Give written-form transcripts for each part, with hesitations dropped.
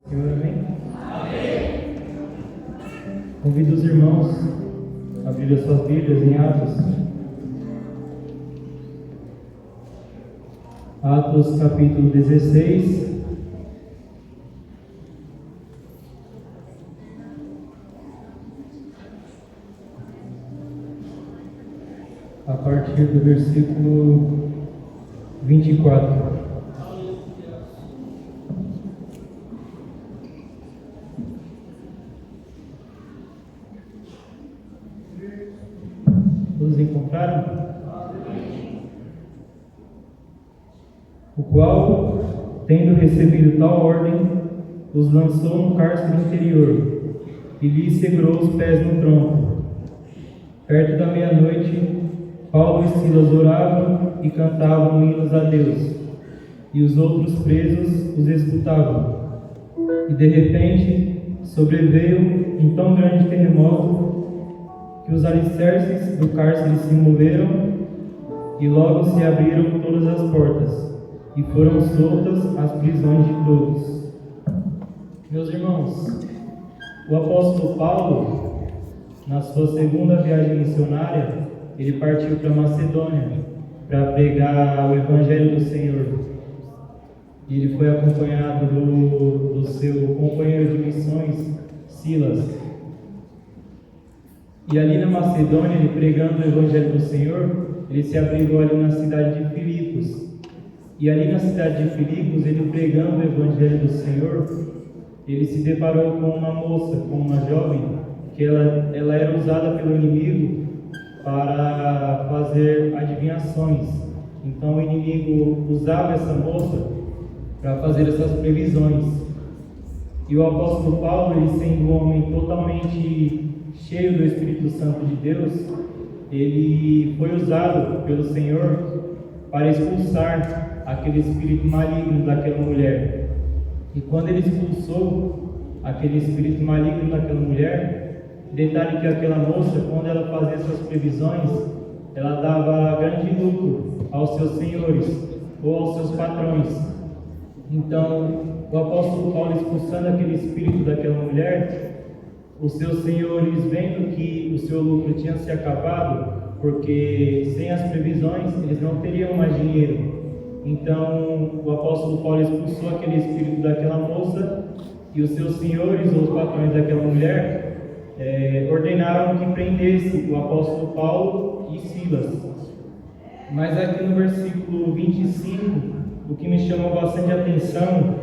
Senhor, amém? Amém. Convido os irmãos a abrir as suas Bíblias em Atos. Atos capítulo 16. A partir do versículo 24. Todos encontraram? O qual, tendo recebido tal ordem, os lançou no cárcere interior e lhes segurou os pés no tronco. Perto da meia-noite, Paulo e Silas oravam e cantavam hinos a Deus, e os outros presos os escutavam. E de repente sobreveio um tão grande terremoto que os alicerces do cárcere se moveram, e logo se abriram todas as portas, e foram soltas as prisões de todos. Meus irmãos, o apóstolo Paulo, na sua segunda viagem missionária, ele partiu para Macedônia para pregar o Evangelho do Senhor. E ele foi acompanhado do seu companheiro de missões, Silas. E ali na Macedônia, ele pregando o Evangelho do Senhor, ele se abrigou ali na cidade de Filipos. E ali na cidade de Filipos, ele pregando o Evangelho do Senhor, ele se deparou com uma moça, com uma jovem, que ela era usada pelo inimigo para fazer adivinhações. Então o inimigo usava essa moça para fazer essas previsões. E o apóstolo Paulo, ele sendo um homem totalmente cheio do Espírito Santo de Deus, ele foi usado pelo Senhor para expulsar aquele espírito maligno daquela mulher. E quando ele expulsou aquele espírito maligno daquela mulher, detalhe que aquela moça, quando ela fazia essas previsões, ela dava grande lucro aos seus senhores ou aos seus patrões. Então, o apóstolo Paulo, expulsando aquele espírito daquela mulher, os seus senhores, vendo que o seu lucro tinha se acabado, porque sem as previsões eles não teriam mais dinheiro. Então o apóstolo Paulo expulsou aquele espírito daquela moça, e os seus senhores ou os patrões daquela mulher ordenaram que prendesse o apóstolo Paulo e Silas. Mas aqui no versículo 25, o que me chamou bastante atenção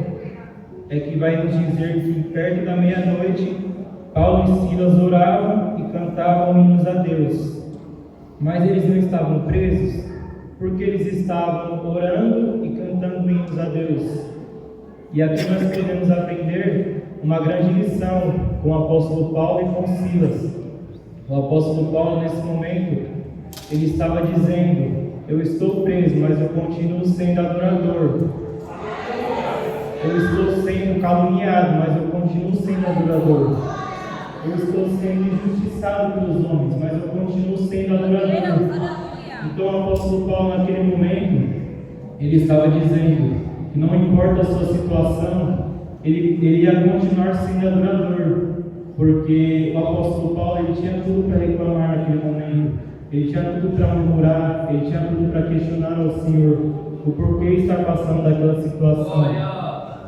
é que vai nos dizer que perto da meia-noite Paulo e Silas oravam e cantavam hinos a Deus. Mas eles não estavam presos porque eles estavam orando e cantando hinos a Deus. E aqui nós podemos aprender uma grande lição com o apóstolo Paulo e com Silas. O apóstolo Paulo, nesse momento, ele estava dizendo: eu estou preso, mas eu continuo sendo adorador. Eu estou sendo caluniado, mas eu continuo sendo adorador. Eu estou sendo injustiçado pelos homens, mas eu continuo sendo adorador. Então o apóstolo Paulo, naquele momento, ele estava dizendo que não importa a sua situação, ele ia continuar sendo adorador, porque o apóstolo Paulo, ele tinha tudo para reclamar naquele momento, ele tinha tudo para murmurar, ele tinha tudo para questionar ao Senhor o porquê estar passando daquela situação.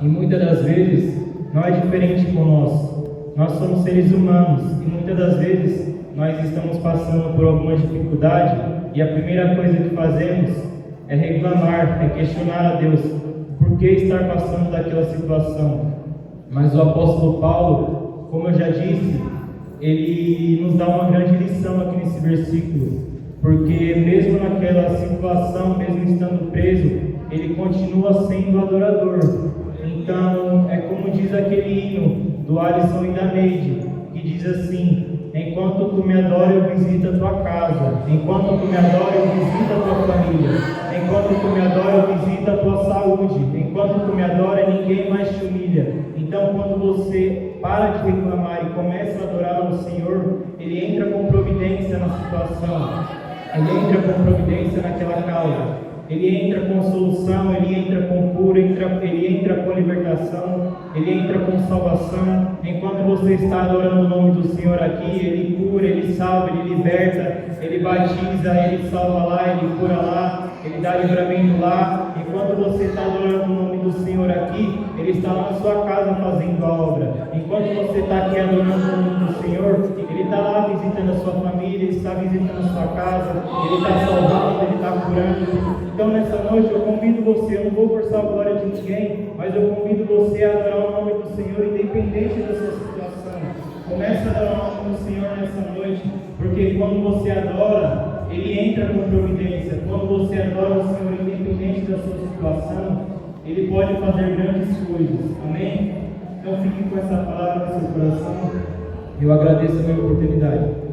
E muitas das vezes não é diferente com nós. Nós somos seres humanos e muitas das vezes nós estamos passando por alguma dificuldade, e a primeira coisa que fazemos é reclamar, é questionar a Deus por que estar passando daquela situação. Mas o apóstolo Paulo, como eu já disse, ele nos dá uma grande lição aqui nesse versículo, porque mesmo naquela situação, mesmo estando preso, ele continua sendo adorador. Então é como diz aquele hino do Alisson e da Neide, que diz assim: enquanto tu me adora, eu visito a tua casa. Enquanto tu me adora, eu visito a tua família. Enquanto tu me adora, eu visito a tua saúde. Enquanto tu me adora, ninguém mais te humilha. Então, quando você para de reclamar e começa a adorar ao Senhor, Ele entra com providência na situação. Ele entra com providência naquela causa. Ele entra com solução, Ele entra com cura, Ele entra com libertação, Ele entra com salvação. Enquanto você está adorando o nome do Senhor aqui, Ele cura, Ele salva, Ele liberta, Ele batiza, Ele salva lá, Ele cura lá, Ele dá livramento lá. Enquanto você está adorando o nome do Senhor aqui, Ele está lá na sua casa fazendo a obra. Enquanto você está aqui adorando o nome do Senhor, Ele está lá visitando a sua família, Ele está visitando a sua casa, Ele está salvando, Ele está curando. Então nessa noite eu convido você, eu não vou forçar a glória de ninguém, mas eu convido você a adorar o nome do Senhor independente da sua situação. Comece a adorar o nome do Senhor nessa noite, porque quando você adora, Ele entra com providência. Quando você adora o Senhor independente da sua situação, Ele pode fazer grandes coisas. Amém? Então fique com essa palavra no seu coração. Eu agradeço a minha oportunidade.